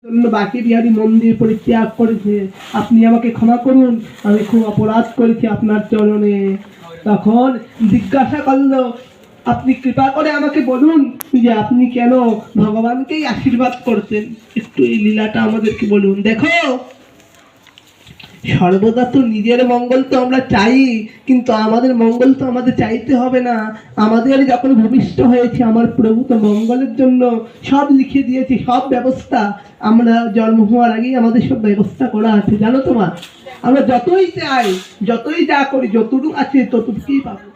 জন্য বাকি বিহারী মন্দির পরিত্যাগ করেছে। আপনি আমাকে ক্ষমা করুন, আমি খুব অপরাধ করেছি আপনার চরণে। তখন জিজ্ঞাসা করলো, আপনি কৃপা করে আমাকে বলুন যে আপনি কেন ভগবানকেই আশীর্বাদ করতেন, একটু এই লীলাটা আমাদেরকে বলুন। দেখো, সর্বদা তো নিজের মঙ্গল তো আমরা চাই, কিন্তু আমাদের মঙ্গল তো আমাদের চাইতে হবে না। আমাদের যখন ভূমিষ্ঠ হয়েছে আমার প্রভু তো মঙ্গলের জন্য সব লিখে দিয়েছে, সব ব্যবস্থা। আমরা জন্ম হওয়ার আগেই আমাদের সব ব্যবস্থা করা আছে, জানো তোমার। আমরা যতই চাই, যতই যা করি, যতটুকু আছে ততটুকুই পাবো,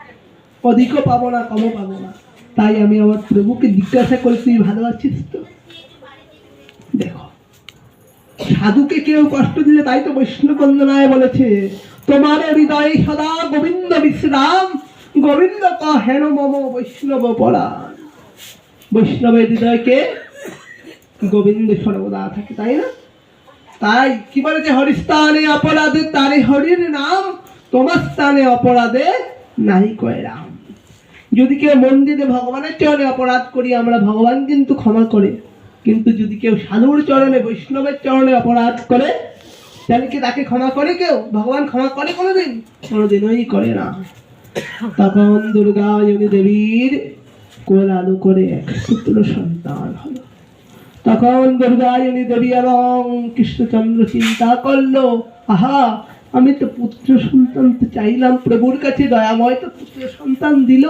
অধিকও পাবো না, কমও পাবো না। তাই আমি আমার প্রভুকে জিজ্ঞাসা করি, তুই ভালো আছিস তো? দেখো, সাধুকে কেউ কষ্ট দিলে, তাই তো বৈষ্ণব বন্দনায় বলেছে, তোমার হৃদয়ে সদা গোবিন্দ বিশ্রাম, গোবিন্দ হেন মম বৈষ্ণব পরাণ। বৈষ্ণবের হৃদয়কে গোবিন্দ সর্বদা থাকে, তাই না? তাই কি বলেছে, হরিস্থানে অপরাধে তারে হরির নাম, তোমার স্থানে অপরাধে নাই কয় রাম। যদি কেউ মন্দিরে ভগবানের চরণে অপরাধ করি আমরা, ভগবান কিন্তু ক্ষমা করে। কিন্তু যদি কেউ সাধুর চরণে, বৈষ্ণবের চরণে অপরাধ করে, তাহলে কি তাকে ক্ষমা করে কেউ? ভগবান ক্ষমা করে কোনোদিন? কোনোদিনই করে না। তখন দুর্গা দেবীর কোল আলো করে এক পুত্র সন্তান হলো। তখন দুর্গা দেবী এবং কৃষ্ণচন্দ্র চিন্তা করলো, আহা, আমি তো পুত্র সন্তান তো চাইলাম, প্রভুর কাছে দয়াময় তো পুত্র সন্তান দিল,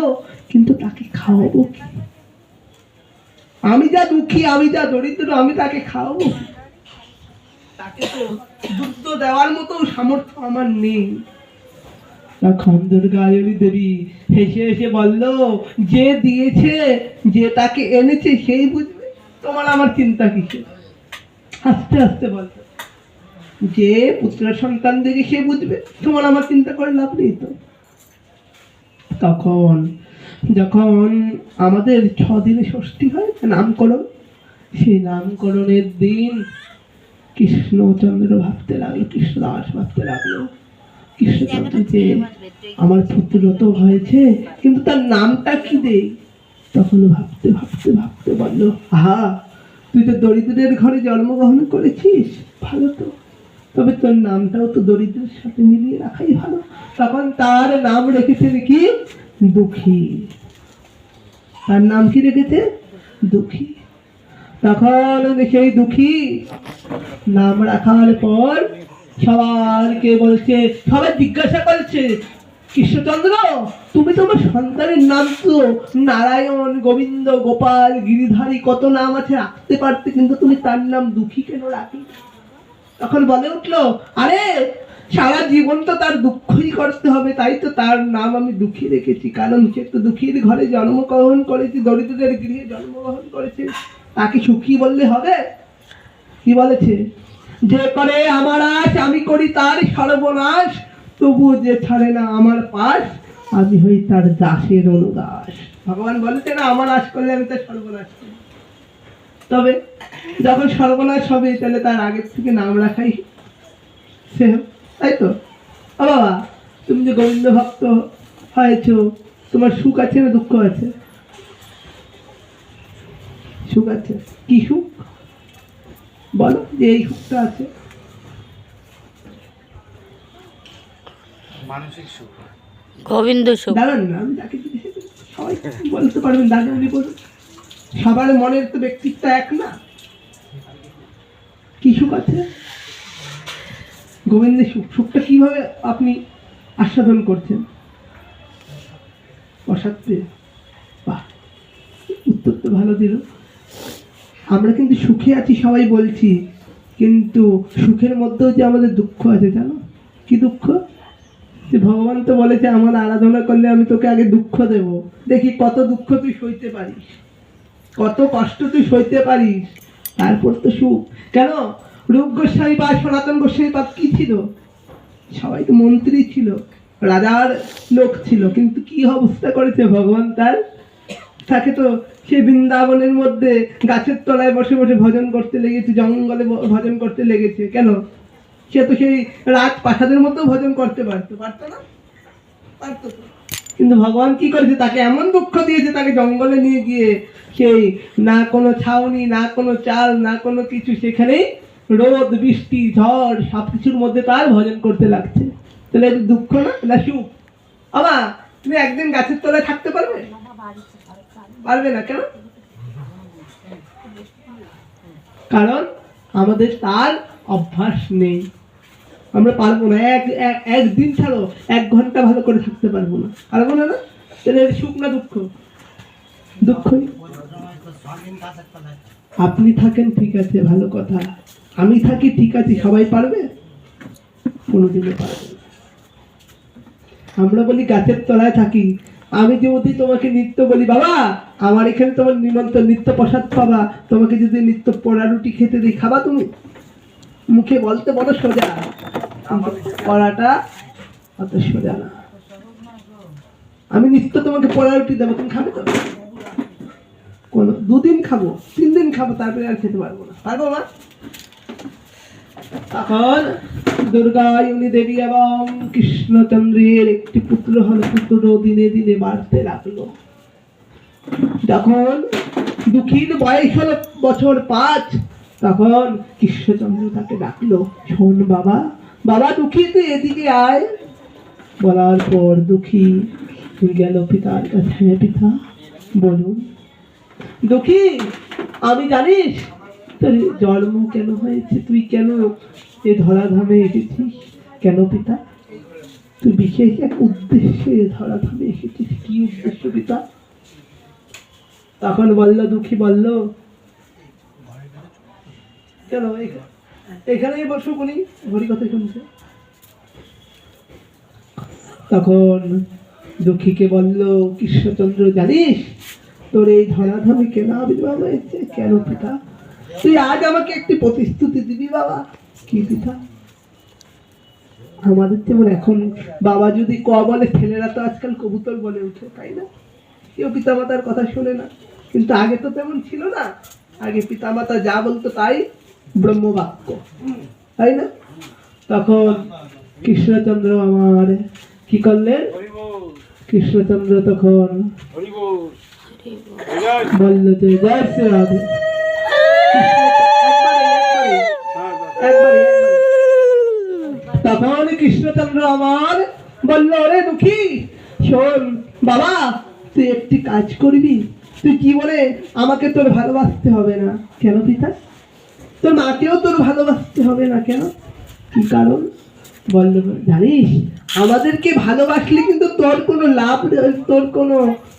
কিন্তু তাকে খাওয়াবো কি? আমি যা দুঃখী, আমি যা দরিদ্র, আমি তাকে খাওয়াবো? তাকে তো দুধ দেওয়ার মতো সামর্থ্য আমার নেই। তখন দুর্গায়নী দেবী হেসে হেসে বলল, যে দিয়েছে, যে তাকে এনেছে সেই বুঝবে, তোমার আমার চিন্তা কিসে? হাসতে হাসতে বলতো, যে পুত্র সন্তান দেখে সে বুঝবে, তোমার আমার চিন্তা করে লাভ নেই তো। তখন যখন আমাদের 6 দিনে ষষ্ঠী হয় নামকরণ, সেই নামকরণের দিন কৃষ্ণচন্দ্র ভাবতে লাগলো, কৃষ্ণদাস ভাবতে লাগলো, কৃষ্ণচন্দ্র যে আমার পুত্র তো হয়েছে, কিন্তু তার নামটা কি দেই? তখন ভাবতে ভাবতে ভাবতে বললো, আহা, তুই তো দরিদ্রের ঘরে জন্মগ্রহণ করেছিস, ভালো তো, তবে তোর নামটাও তো দরিদ্রের সাথে মিলিয়ে রাখাই ভালো। তখন তার নাম রেখেছে কি? দুঃখী। তার নাম কি রেখেছে? দুঃখী। তখন সেই দুঃখী নাম রাখার পর সবাইকে বলছে, সবাই জিজ্ঞাসা করছে, কৃষ্ণচন্দ্র, তুমি তোমার সন্তানের নাম তো নারায়ণ, গোবিন্দ, গোপাল, গিরিধারী, কত নাম আছে, রাখতে পারতে, কিন্তু তুমি তার নাম দুঃখী কেন রাখি? তখন বলে উঠলো, আরে সারা জীবন তো তার দুঃখই করতে হবে, তাই তো তার নাম আমি দুঃখী রেখেছি। কারণ সে তো দুঃখীর ঘরে জন্মগ্রহণ করেছে, দরিদ্রদের গৃহে জন্মগ্রহণ করেছে, তাকে সুখী বললে হবে? কি বলেছে, যে করে আমার আশ আমি করি তার সর্বনাশ, তবু যে ছাড়ে না আমার পাশ, আমি হই তার দাসের অনুদাস। ভগবান বলেছে না, আমার আশ করলে আমি তার সর্বনাশ করি। তবে যখন সর্বনাশ হবে, তাহলে তার আগের থেকে নাম রাখাই সে, তাই তো? বাবা, তুমি যে গোবিন্দ ভক্ত হয়েছ, তোমার সুখ আছে না দুঃখ আছে? সুখ আছে। কি সুখ বলো, যে এই সুখটা আছে? মানসিক সুখ, গোবিন্দ সুখ। দাঁড়ান না, আমি তাকে সবাই বলতে পারবেন, দাদা উনি বলুন। সবার মনের তো ব্যক্তিত্ব এক না। কি সুখ আছে? গোবিন্দের সুখ। সুখটা কিভাবে আপনি আস্বাদন করছেন? অসাধ্যে। বাহ, উত্তর তো ভালো দিল। আমরা কিন্তু সুখে আছি সবাই বলছি, কিন্তু সুখের মধ্যেও যে আমাদের দুঃখ আছে, জানো? কি দুঃখ? যে ভগবান তো বলেছে, আমার আরাধনা করলে আমি তোকে আগে দুঃখ দেব, দেখি কত দুঃখ তুই সইতে পারিস, কত কষ্ট তুই সইতে পারিস, তারপর তো সুখ। কেন? রূপ গোস্বামী বা সনাতন গোস্বামী পাদ কি ছিল? সবাই তো মন্ত্রী ছিল, রাজার লোক ছিল, কিন্তু কি অবস্থা করেছে ভগবান তাকে তো সে বৃন্দাবনের মধ্যে গাছের তলায় বসে বসে ভজন করতে লেগেছে, জঙ্গলে ভজন করতে লেগেছে। কেন? সে তো সেই রাজপ্রাসাদের মতো ভজন করতে পারতো না? পারতো তো। কিন্তু ভগবান কি করেছে, তাকে এমন দুঃখ দিয়েছে, তাকে জঙ্গলে নিয়ে গিয়ে সেই না কোনো ছাউনি, না কোনো চাল, না কোনো কিছু, সেখানেই রোদ বৃষ্টি ঝড় সবকিছুর মধ্যে তার ভজন করতে লাগছে। তাহলে এটা দুঃখ না সুখ? আমা তুমি একদিন গাছের তলায় থাকতে পারবে? পারবে না। কেন? কারণ আমাদের তার অভ্যাস নেই। আমরা পারবো না, একদিন ছাড়ো 1 ঘন্টা ভালো করে থাকতে পারবো না। পারবো না না? তাহলে সুখ না দুঃখ? দুঃখই। আপনি থাকেন ঠিক আছে, ভালো কথা। আমি থাকি ঠিক আছে, সবাই পারবে? কোনোদিনও পারবে না। আমরা বলি গাছের তলায় থাকি। আমি যদি তোমাকে নিত্য বলি, বাবা আমার এখানে তোমার নিমন্ত্রণ, নিত্য প্রসাদ পাবা, তোমাকে যদি নিত্য পোড়া রুটি খেতে দিই, খাবা তুমি? মুখে বলতে বড় সোজা, পড়াটা অত সোজা না। আমি নিত্য তোমাকে পোড়া রুটি দেবো, তুমি খাবে তো? 2 দিন খাবো, 3 দিন খাবো, তারপরে আর খেতে পারবো না। পারবো না? তখন দুর্গায়নী দেবী এবং কৃষ্ণচন্দ্রের একটি পুত্র হল। পুত্র দিনে দিনে বাড়তে লাগলো। যখন দুঃখীর বয়স হলো বছর 5, তখন কৃষ্ণচন্দ্র তাকে ডাকলো, শোন বাবা, বাবা দুঃখী তুই এদিকে আয়। বলার পর দুঃখী গেল পিতার কাছে। হ্যাঁ পিতা বলুন। দুঃখী, আমি জানিস তোর জন্ম কেন হয়েছে, তুই কেন এ ধরাধামে এসেছিস? কেন পিতা? তুই বিশেষ এক উদ্দেশ্যে ধরাধামে এসেছিস। কি উদ্দেশ্য পিতা? তখন বলল, দুঃখী বলল, কেন এখানেই বসো, উনি হরি কথা শুনছে। তখন দুঃখীকে বলল, কৃষ্ণচন্দ্র জানিস তোর এই ধরাধামে কেন আবির্ভাব হয়েছে? কেন পিতা? তুই আজ আমাকে একটি প্রতিশ্রুতি দিবি বাবা। কি পিতা? আমাদের যেমন এখন বাবা যদি ক বলে, ছেলেরা তো আজকাল কবুতর বলে উঠে, তাই না? কেউ পিতামাতার কথা শোনে না। কিন্তু আগে তো তেমন ছিল না। আগে পিতামাতা যা বলতো তাই ব্রহ্মবাক্য, তাই না? তখন কৃষ্ণচন্দ্র আমার কি করলেন? কৃষ্ণচন্দ্র তখন বলল যে জয় শ্রী রাধে। তখন কৃষ্ণচন্দ্র আমার বলল, ওরে দুঃখী শোন বাবা, তুই একটি কাজ করবি। তুই কি বলে, আমাকে তোর ভালোবাসতে হবে না। কেন পিতা? তোর মাকেও তোর ভালোবাসতে হবে না। কেন? কি কারণ? বলল, জানিস আমাদেরকে ভালোবাসলে কিন্তু তোর কোনো লাভ, তোর কোনো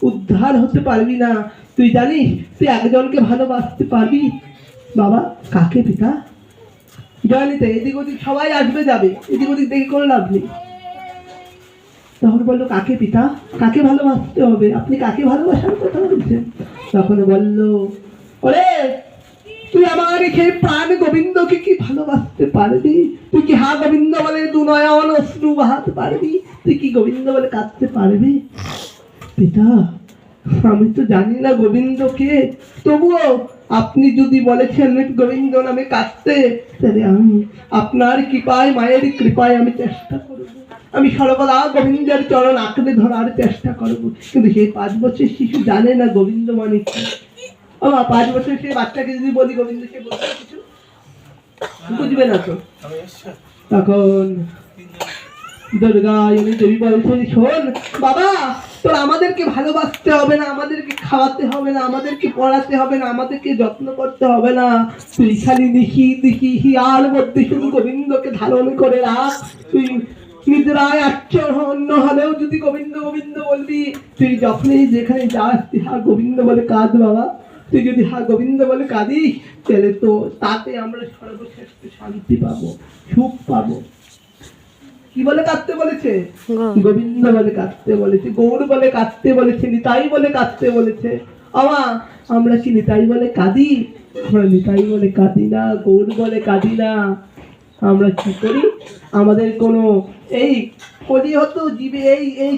উদ্ধার হতে পারবি না। তুই জানিস তুই একজনকে ভালোবাসতে পারবি। বাবা কাকে পিতা? জয়নিতে এদিক ওদিক সবাই আসবে যাবে, এদিক ওদিক দেখে কোনো লাভ নেই। তখন বললো, কাকে পিতা? কাকে ভালোবাসতে হবে? আপনি কাকে ভালোবাসার কথা বলছেন? তখন বলল, ওরে তুই আমার খেয়ে প্রাণ গোবিন্দকে কি ভালোবাসতে পারবি? তুই কি হা গোবিন্দ বলে 2 নয়ন অশ্রু বাহাতে পারবি? তুই কি গোবিন্দ বলে কাঁদতে পারবি? পিতা আমি তো জানি না গোবিন্দকে, তবুও আপনি যদি বলেছেন গোবিন্দ নামে কাঁদতে, তাহলে আমি আপনার কৃপায়, মায়ের কৃপায় আমি চেষ্টা করব। আমি সর্বদা গোবিন্দের চরণ আঁকড়ে ধরার চেষ্টা করব। কিন্তু সেই 5 বছরের শিশু জানে না গোবিন্দ মানে কি। 5 বছরের সেই বাচ্চাকে যদি বলি গোবিন্দ, সে বলবে কিছু বুঝবে না তো। তখন দুর্গায়নী দেবী বলছে, শোন বাবা, তোর আমাদেরকে ভালোবাসতে হবে না, আমাদেরকে খাওয়াতে হবে না, আমাদেরকে পড়াতে হবে না, আমাদেরকে যত্ন করতে হবে না। তুই খালি দেখি হিয়ার মধ্যে শুধু গোবিন্দকে ধারণ করে রাখ। তুই নিদ্রায় আচ্ছন্ন হলেও যদি গোবিন্দ গোবিন্দ বলবি, তুই যখনই যেখানে যাস তুই হা গোবিন্দ বলে কাঁদ বাবা। তুই যদি হা গোবিন্দ বলে কাঁদিস, তাহলে তো তাতে আমরা সর্বশ্রেষ্ঠ শান্তি পাবো, সুখ পাবো। কি বলে কাঁদতে বলেছে? গোবিন্দ বলে কাঁদতে বলেছে, গৌর বলে কাঁদতে বলেছে, নিতাই বলে কাঁদতে বলেছে। আমরা কি নিতাই বলে কাঁদি? আমরা নিতাই বলে কাঁদি না, গৌর বলে কাঁদি না। আমরা কি করি? আমাদের কোনো এই প্রতিহত জীবে এই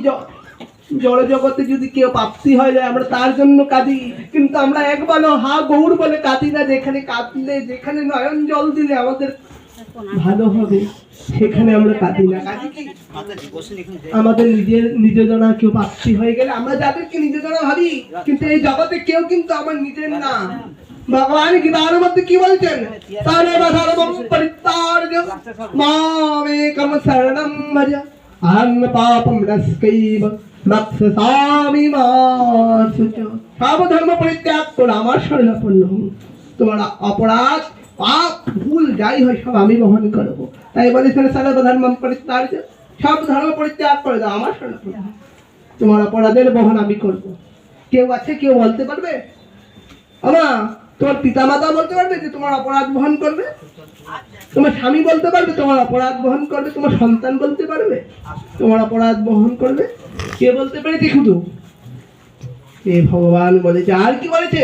জড় জগতে যদি কেউ প্রাপ্তি হয়ে যায়, আমরা তার জন্য কাঁদি। কিন্তু আমরা একবারও হা গৌর বলে কাঁদি না, যেখানে কাঁদলে, যেখানে নয়ন জল দিলে আমাদের ভালো হবে, সেখানে আমরা কাঁদি না। কাঁদি কি? আমাদের নিজের কেউ পাত্রী হয়ে গেলে আমরা যাদেরকে নিজেরা ভাবি, কিন্তু এই জগতে কেউ কিন্তু আমার নিজের না। ভগবান গীতার মধ্যে কি বলছেন? সর্বধর্মং পরিত্যাজ্য মামেকং শরণং ভজ অহং পাপং নস্কৈব মৎস্যামি মা শুচি। সব ধর্ম পরিত্যাগ করে আমার শরণাপন্ন হও। তোমার অপরাধ পাপ ভুল যাই হয় সব আমি বহন করবো। তাই বলেছেন সর্বধর্মং পরিত্যাজ্য, সব ধর্ম পরিত্যাগ করে দাও, আমার শরণাপন্ন হও। তোমার অপরাধের বহন আমি করব। কেউ আছে, কেউ বলতে পারবে? আমা তোমার পিতামাতা বলতে পারবে যে তোমার অপরাধ বহন করবে? তোমার স্বামী বলতে পারবে তোমার অপরাধ বহন করবে? তোমার সন্তান বলতে পারবে তোমার অপরাধ বহন করবে? কে বলতে পেরেছে? শুধু এ ভগবান বলেছে। আর কি বলেছে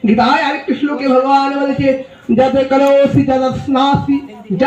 গীতায়? আরেকটি শ্লোকে ভগবান বলেছে, যাতে করোসি তদস্নাসি